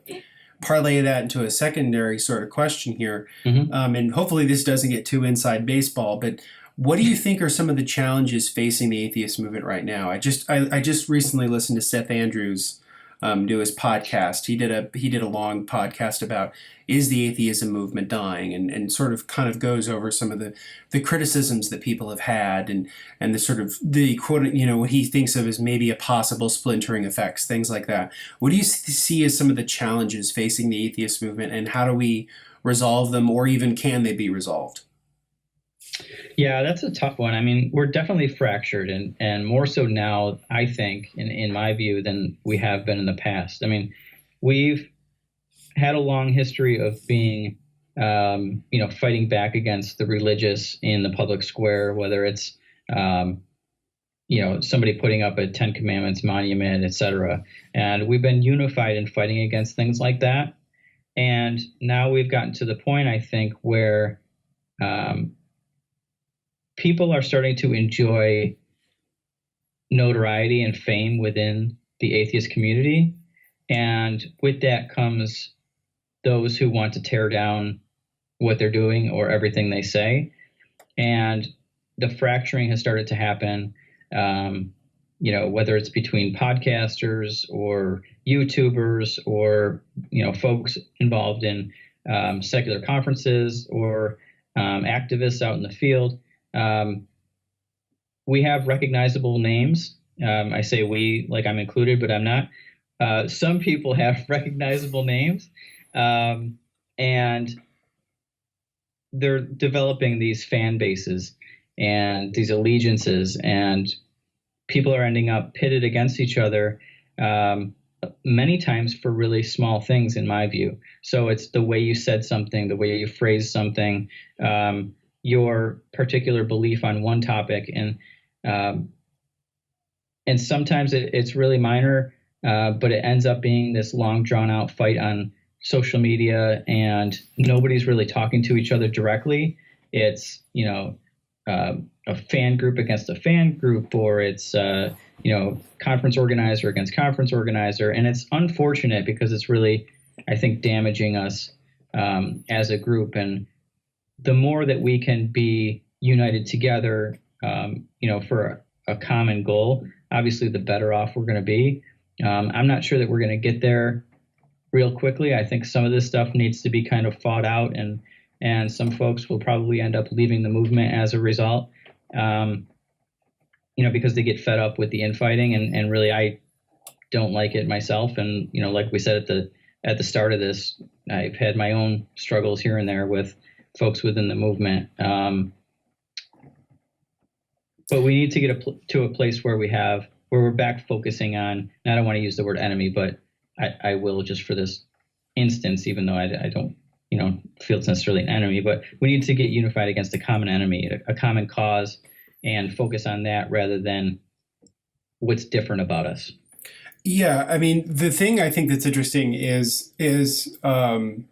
parlay that into a secondary sort of question here, and hopefully this doesn't get too inside baseball, but what do you think are some of the challenges facing the atheist movement right now? I just recently listened to Seth Andrews do his podcast. He did a long podcast about, is the atheism movement dying, and sort of kind of goes over some of the criticisms that people have had, and the sort of the quote, what he thinks of as maybe a possible splintering effects, things like that. What do you see as some of the challenges facing the atheist movement, and how do we resolve them, or even can they be resolved? Yeah, that's a tough one. I mean, we're definitely fractured, and more so now, I think, in my view, than we have been in the past. I mean, we've had a long history of being, fighting back against the religious in the public square, whether it's, somebody putting up a Ten Commandments monument, et cetera. And we've been unified in fighting against things like that. And now we've gotten to the point, I think, where people are starting to enjoy notoriety and fame within the atheist community. And with that comes those who want to tear down what they're doing or everything they say. And the fracturing has started to happen. whether it's between podcasters or YouTubers or, folks involved in secular conferences or activists out in the field. We have recognizable names. I say we, like I'm included, but I'm not. Some people have recognizable names, and they're developing these fan bases and these allegiances, and people are ending up pitted against each other many times for really small things, in my view. So it's the way you said something, the way you phrased something, your particular belief on one topic, and sometimes it's really minor, but it ends up being this long, drawn-out fight on social media, and nobody's really talking to each other directly. It's a fan group against a fan group, or it's conference organizer against conference organizer, and it's unfortunate because it's really, I think, damaging us as a group. And the more that we can be united together, for a common goal, obviously, the better off we're going to be. I'm not sure that we're going to get there real quickly. I think some of this stuff needs to be kind of fought out, and some folks will probably end up leaving the movement as a result, because they get fed up with the infighting, and really I don't like it myself. And, like we said at the start of this, I've had my own struggles here and there with folks within the movement. But we need to get to a place where we're back focusing on, and I don't want to use the word enemy, but I will just for this instance, even though I don't, feel it's necessarily an enemy, but we need to get unified against a common enemy, a common cause, and focus on that rather than what's different about us. Yeah, I mean, the thing I think that's interesting is I'm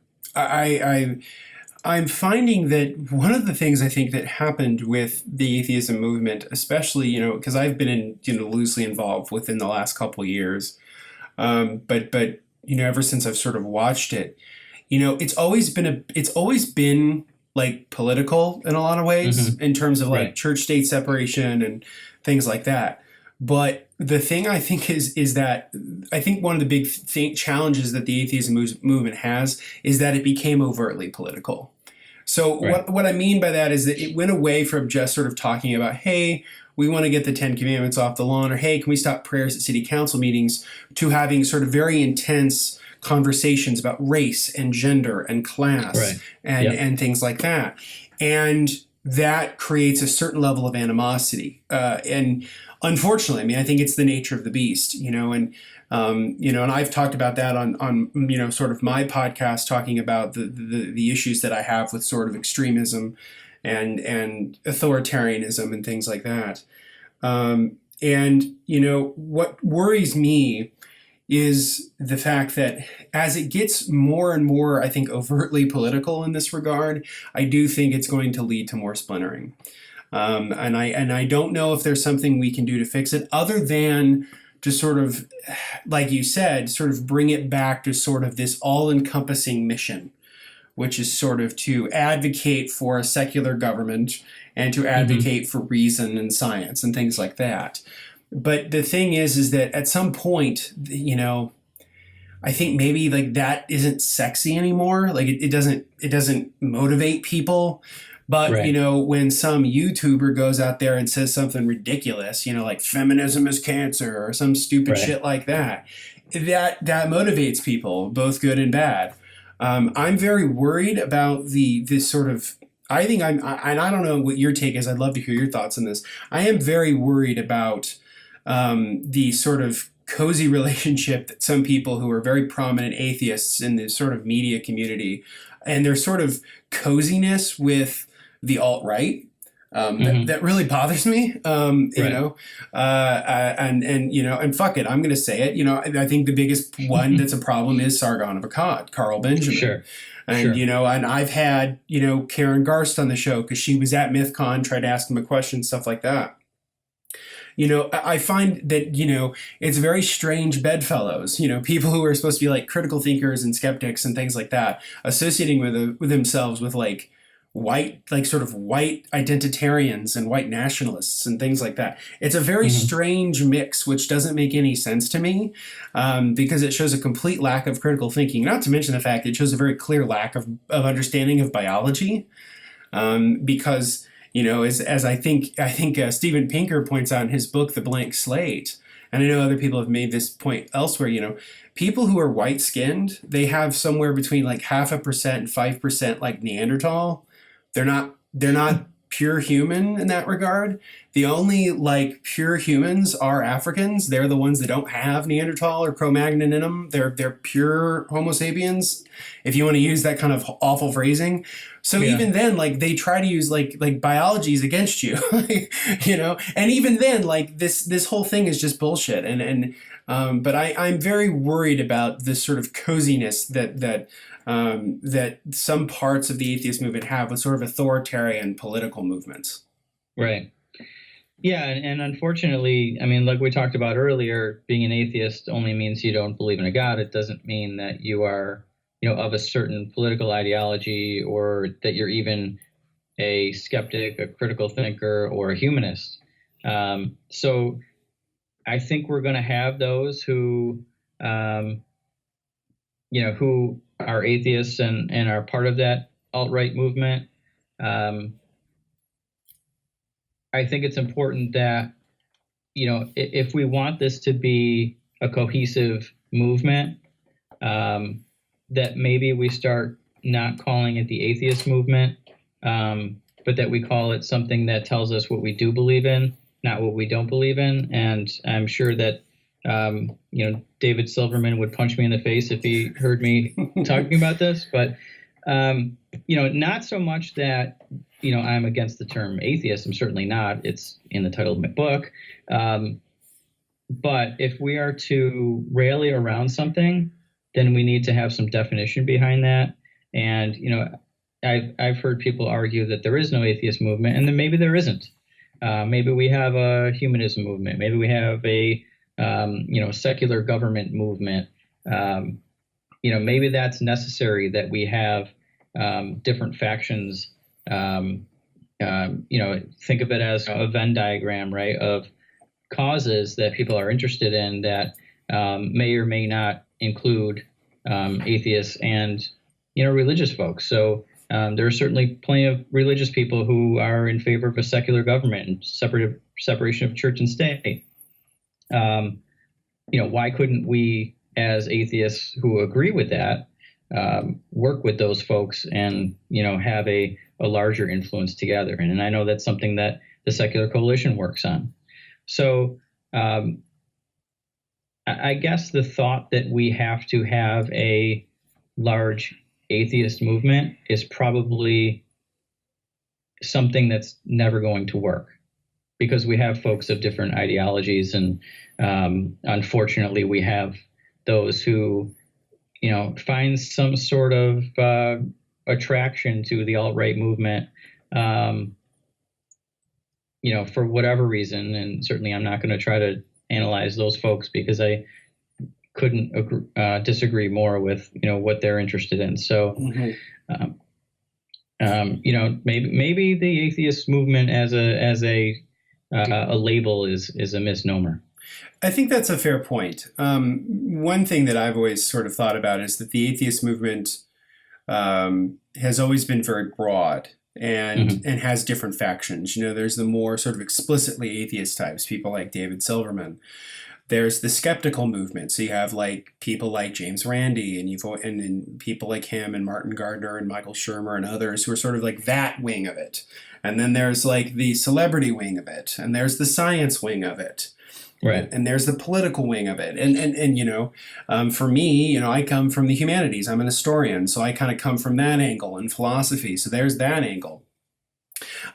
finding that one of the things I think that happened with the atheism movement, especially, because I've been loosely involved within the last couple of years, but ever since I've sort of watched it, it's always been like political in a lot of ways, in terms of like church-state separation and things like that. But the thing I think is that I think one of the big challenges that the atheism movement has is that it became overtly political. So what I mean by that is that it went away from just sort of talking about, hey, we want to get the 10 Commandments off the lawn, or hey, can we stop prayers at city council meetings, to having sort of very intense conversations about race and gender and class and things like that. And that creates a certain level of animosity. And unfortunately, I mean, I think it's the nature of the beast, and I've talked about that on sort of my podcast, talking about the issues that I have with sort of extremism and authoritarianism and things like that. What worries me is the fact that as it gets more and more, I think, overtly political in this regard, I do think it's going to lead to more splintering. And I don't know if there's something we can do to fix it, other than to sort of, like you said, sort of bring it back to sort of this all-encompassing mission, which is sort of to advocate for a secular government and to advocate for reason and science and things like that. But the thing is that at some point, I think maybe like that isn't sexy anymore. Like it doesn't motivate people. But, when some YouTuber goes out there and says something ridiculous, like feminism is cancer or some stupid shit like that, that motivates people, both good and bad. I'm very worried about this sort of, I think and I don't know what your take is. I'd love to hear your thoughts on this. I am very worried about the sort of cozy relationship that some people who are very prominent atheists in the sort of media community, and their sort of coziness with the alt-right, that really bothers me, and fuck it, I'm going to say it. I think the biggest one that's a problem is Sargon of Akkad, Carl Benjamin. And, and I've had, Karen Garst on the show because she was at MythCon, tried to ask him a question, stuff like that. I find that, it's very strange bedfellows, people who are supposed to be like critical thinkers and skeptics and things like that, associating with themselves with like white, like sort of white identitarians and white nationalists and things like that. It's a very Mm-hmm. strange mix, which doesn't make any sense to me, because it shows a complete lack of critical thinking. Not to mention the fact it shows a very clear lack of understanding of biology, because as I think Steven Pinker points out in his book The Blank Slate, and I know other people have made this point elsewhere. People who are white skinned, they have somewhere between like 0.5% and 5% like Neanderthal. They're not pure human in that regard. The only like pure humans are Africans. They're the ones that don't have Neanderthal or Cro-Magnon in them. They're pure Homo sapiens, if you want to use that kind of awful phrasing. So Yeah. even then, like they try to use like biology is against you, and even then, like this whole thing is just bullshit. But I'm very worried about this sort of coziness that some parts of the atheist movement have with sort of authoritarian political movements. Right. Yeah, and unfortunately, I mean, like we talked about earlier, being an atheist only means you don't believe in a God. It doesn't mean that you are, of a certain political ideology, or that you're even a skeptic, a critical thinker, or a humanist. So I think we're going to have those who, who are atheists and are part of that alt-right movement. I think it's important that, if we want this to be a cohesive movement, that maybe we start not calling it the atheist movement, but that we call it something that tells us what we do believe in, not what we don't believe in. And I'm sure that, David Silverman would punch me in the face if he heard me talking about this. But, not so much that, I'm against the term atheist. I'm certainly not. It's in the title of my book. But if we are to rally around something, then we need to have some definition behind that. And, I've heard people argue that there is no atheist movement, and then maybe there isn't. Maybe we have a humanism movement. Maybe we have a, secular government movement. Maybe that's necessary, that we have different factions. Think of it as a Venn diagram, right, of causes that people are interested in that may or may not include atheists and, religious folks. So there are certainly plenty of religious people who are in favor of a secular government and separation of church and state. Why couldn't we, as atheists who agree with that, work with those folks and, have a larger influence together? And I know that's something that the Secular Coalition works on. So I guess the thought that we have to have a large atheist movement is probably something that's never going to work, because we have folks of different ideologies. And unfortunately, we have those who, find some sort of attraction to the alt-right movement, for whatever reason. And certainly I'm not going to try to analyze those folks, because I couldn't disagree more with, what they're interested in. So, maybe the atheist movement as a label is a misnomer. I think that's a fair point. One thing that I've always sort of thought about is that the atheist movement has always been very broad and has different factions. There's the more sort of explicitly atheist types, people like David Silverman. There's the skeptical movement. So you have like people like James Randi and people like him and Martin Gardner and Michael Shermer and others who are sort of like that wing of it. And then there's like the celebrity wing of it, and there's the science wing of it. Right. And there's the political wing of it. And for me, I come from the humanities. I'm an historian. So I kind of come from that angle, and philosophy. So there's that angle.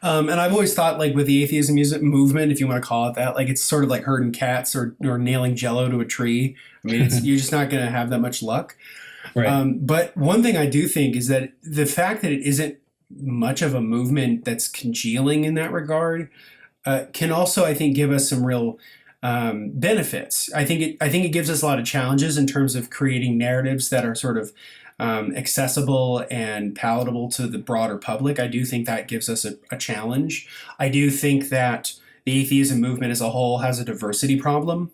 And I've always thought, like, with the atheism movement, if you want to call it that, like, it's sort of like herding cats or nailing Jello to a tree. I mean, you're just not going to have that much luck. Right. But one thing I do think is that the fact that it isn't much of a movement that's congealing in that regard can also, I think, give us some real benefits. I think it gives us a lot of challenges in terms of creating narratives that are sort of accessible and palatable to the broader public. I do think that gives us a challenge. I do think that the atheism movement as a whole has a diversity problem.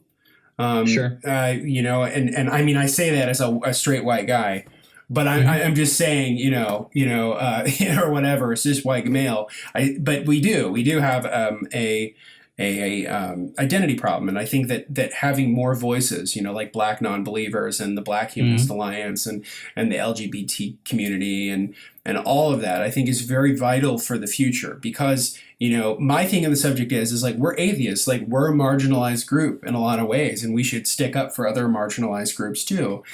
Sure. You know, and I mean, I say that as a straight white guy, but I'm just saying, or whatever, it's just white male. But we do have a identity problem, and I think that having more voices, like Black Nonbelievers and the Black Humanist Alliance and the LGBT community and all of that, I think is very vital for the future. Because my thing on the subject is like, we're atheists, like we're a marginalized group in a lot of ways, and we should stick up for other marginalized groups too.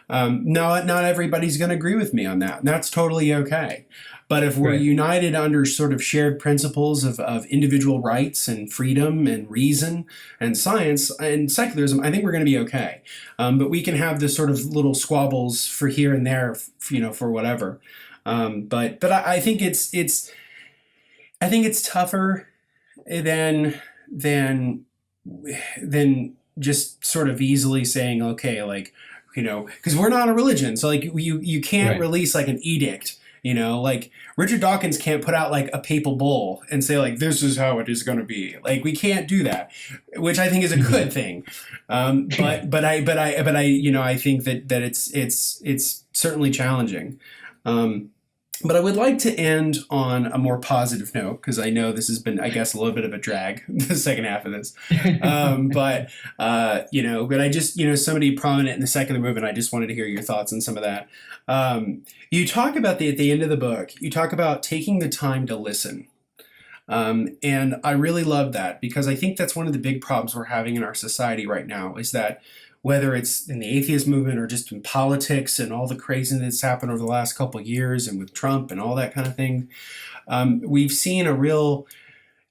Not everybody's going to agree with me on that, and that's totally okay. But if we're united under sort of shared principles of individual rights and freedom and reason and science and secularism, I think we're going to be okay. But we can have this sort of little squabbles for here and there, for whatever. But I think it's tougher than just sort of easily saying, okay, like, because we're not a religion, so like you can't release like an edict. Like Richard Dawkins can't put out like a papal bull and say like, this is how it is going to be. Like we can't do that, which I think is a good thing. But I think that it's certainly challenging. But I would like to end on a more positive note, because I know this has been, I guess, a little bit of a drag, the second half of this. But I just, somebody prominent in the secular movement, I just wanted to hear your thoughts on some of that. You talk about at the end of the book, you talk about taking the time to listen. And I really love that, because I think that's one of the big problems we're having in our society right now, is that whether it's in the atheist movement or just in politics and all the craziness that's happened over the last couple of years and with Trump and all that kind of thing, we've seen a real,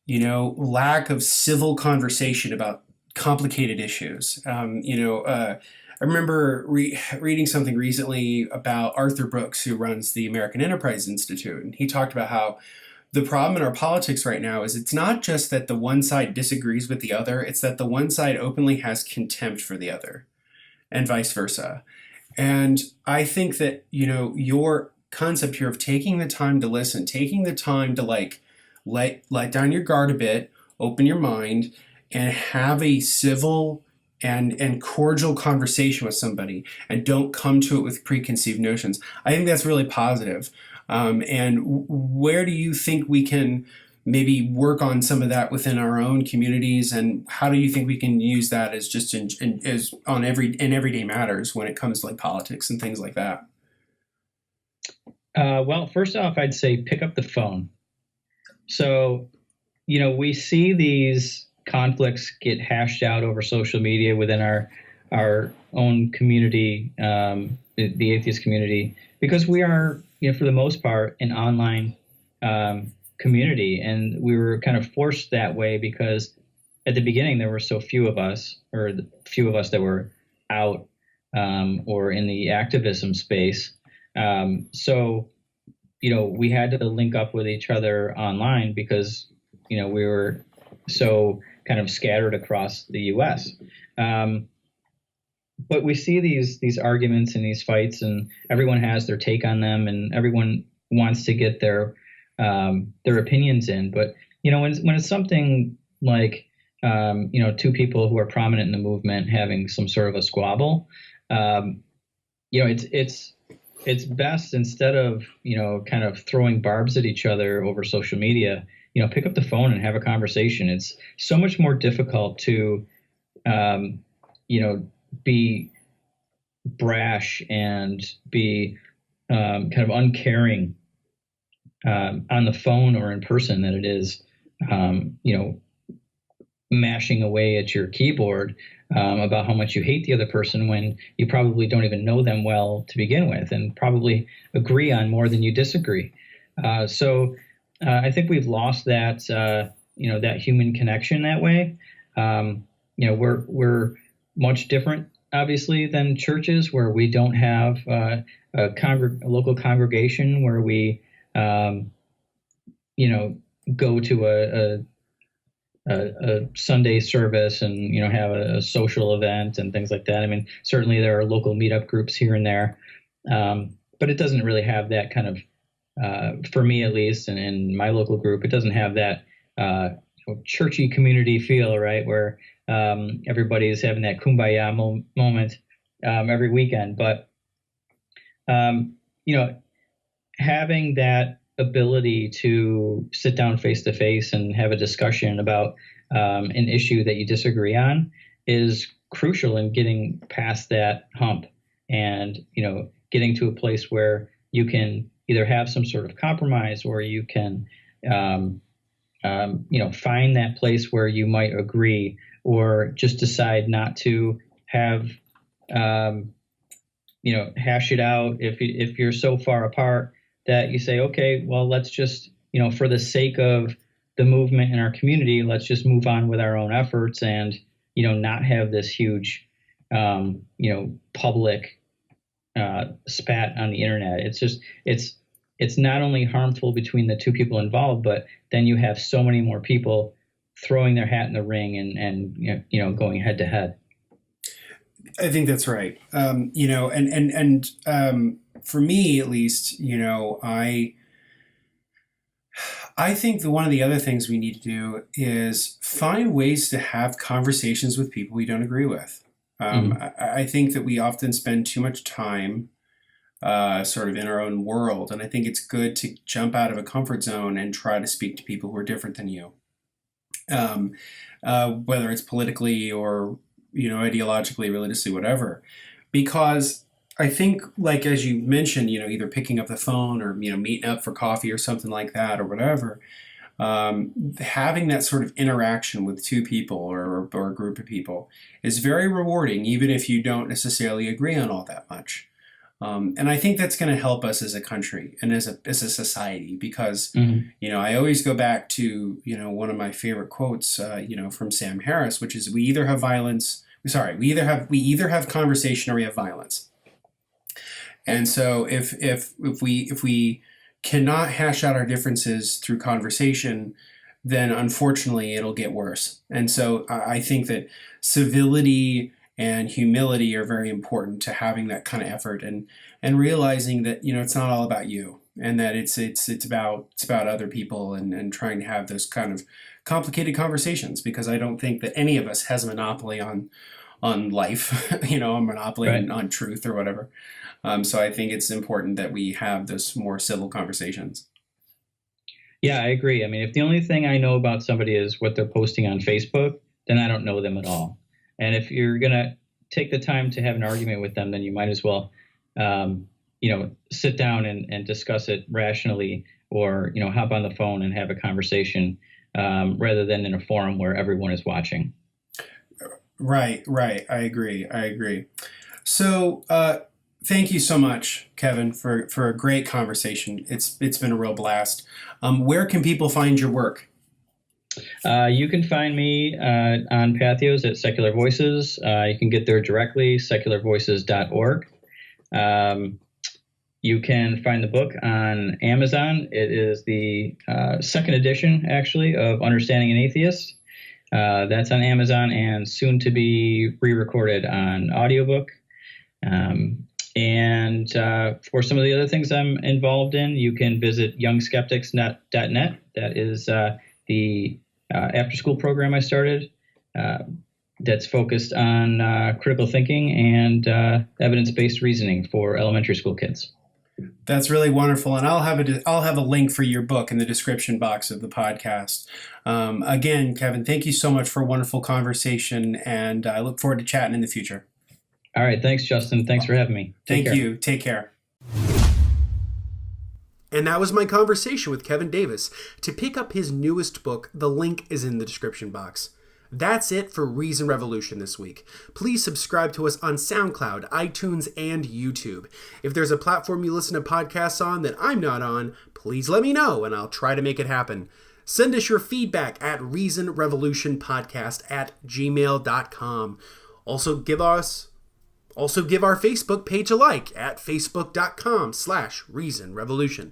lack of civil conversation about complicated issues. I remember reading something recently about Arthur Brooks, who runs the American Enterprise Institute, and he talked about how the problem in our politics right now is it's not just that the one side disagrees with the other, it's that the one side openly has contempt for the other, and vice versa. And I think that, your concept here of taking the time to listen, taking the time to like let down your guard a bit, open your mind, and have a civil and cordial conversation with somebody, and don't come to it with preconceived notions. I think that's really positive. And where do you think we can maybe work on some of that within our own communities, and how do you think we can use that as just in everyday matters when it comes to like politics and things like that? Well, first off, I'd say pick up the phone. So, we see these conflicts get hashed out over social media within our own community, the atheist community, because we are, for the most part, an online community, and we were kind of forced that way because at the beginning there were so few of us, or the few of us that were out or in the activism space. So we had to link up with each other online because we were so kind of scattered across the U.S. But we see these arguments and these fights, and everyone has their take on them, and everyone wants to get their opinions in. But when it's something like two people who are prominent in the movement having some sort of a squabble, it's best, instead of kind of throwing barbs at each other over social media, pick up the phone and have a conversation. It's so much more difficult to be brash and be kind of uncaring on the phone or in person than it is, mashing away at your keyboard about how much you hate the other person when you probably don't even know them well to begin with, and probably agree on more than you disagree. So I think we've lost that, that human connection that way. We're much different, obviously, than churches, where we don't have a local congregation where we, go to a Sunday service and, have a social event and things like that. I mean, certainly there are local meetup groups here and there, but it doesn't really have that kind of, for me at least, and in my local group, it doesn't have that churchy community feel, right, where everybody is having that kumbaya moment every weekend. But having that ability to sit down face to face and have a discussion about an issue that you disagree on is crucial in getting past that hump and, getting to a place where you can either have some sort of compromise or you can, find that place where you might agree or just decide not to have, hash it out if you're so far apart that you say, okay, well, let's just, for the sake of the movement in our community, let's just move on with our own efforts and, not have this huge, public spat on the internet. It's just, it's not only harmful between the two people involved, but then you have so many more people throwing their hat in the ring and going head to head. I think that's right. For me, at least, I think that one of the other things we need to do is find ways to have conversations with people we don't agree with. I think that we often spend too much time sort of in our own world, and I think it's good to jump out of a comfort zone and try to speak to people who are different than you, whether it's politically or ideologically, religiously, whatever, because I think, like, as you mentioned, either picking up the phone or, meeting up for coffee or something like that or whatever, having that sort of interaction with two people or a group of people is very rewarding, even if you don't necessarily agree on all that much. And I think that's going to help us as a country and as a society, because, I always go back to, one of my favorite quotes, from Sam Harris, which is we either have conversation or we have violence. And so if we cannot hash out our differences through conversation, then unfortunately it'll get worse. And so I think that civility and humility are very important to having that kind of effort and realizing that, it's not all about you, and that it's about other people and trying to have those kind of complicated conversations, because I don't think that any of us has a monopoly on life, a monopoly right. on truth or whatever. So I think it's important that we have those more civil conversations. Yeah, I agree. I mean, if the only thing I know about somebody is what they're posting on Facebook, then I don't know them at all. And if you're going to take the time to have an argument with them, then you might as well, sit down and discuss it rationally, or, hop on the phone and have a conversation rather than in a forum where everyone is watching. Right. I agree. So thank you so much, Kevin, for a great conversation. It's been a real blast. Where can people find your work? You can find me on Patheos at SecularVoices. You can get there directly, secularvoices.org. You can find the book on Amazon. It is the second edition, actually, of Understanding an Atheist. That's on Amazon and soon to be re-recorded on audiobook. And for some of the other things I'm involved in, you can visit youngskeptics.net. That is the after-school program I started that's focused on critical thinking and evidence-based reasoning for elementary school kids. That's really wonderful, and I'll have a link for your book in the description box of the podcast. Again, Kevin, thank you so much for a wonderful conversation, and I look forward to chatting in the future. All right, thanks, Justin. Thanks for having me. Thank you. Take care. And that was my conversation with Kevin Davis. To pick up his newest book, the link is in the description box. That's it for Reason Revolution this week. Please subscribe to us on SoundCloud, iTunes, and YouTube. If there's a platform you listen to podcasts on that I'm not on, please let me know and I'll try to make it happen. Send us your feedback at reasonrevolutionpodcast@gmail.com. Also give our Facebook page a like at facebook.com/reasonrevolution.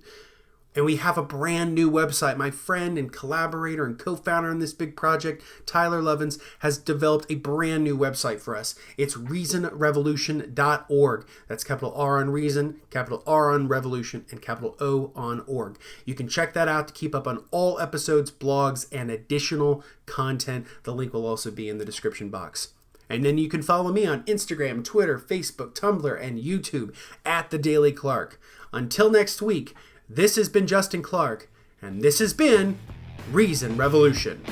And we have a brand new website. My friend and collaborator and co-founder in this big project, Tyler Lovins, has developed a brand new website for us. It's reasonrevolution.org. That's capital R on reason, capital R on revolution, and capital O on org. You can check that out to keep up on all episodes, blogs, and additional content. The link will also be in the description box. And then you can follow me on Instagram, Twitter, Facebook, Tumblr, and YouTube at The Daily Clark. Until next week, this has been Justin Clark, and this has been Reason Revolution.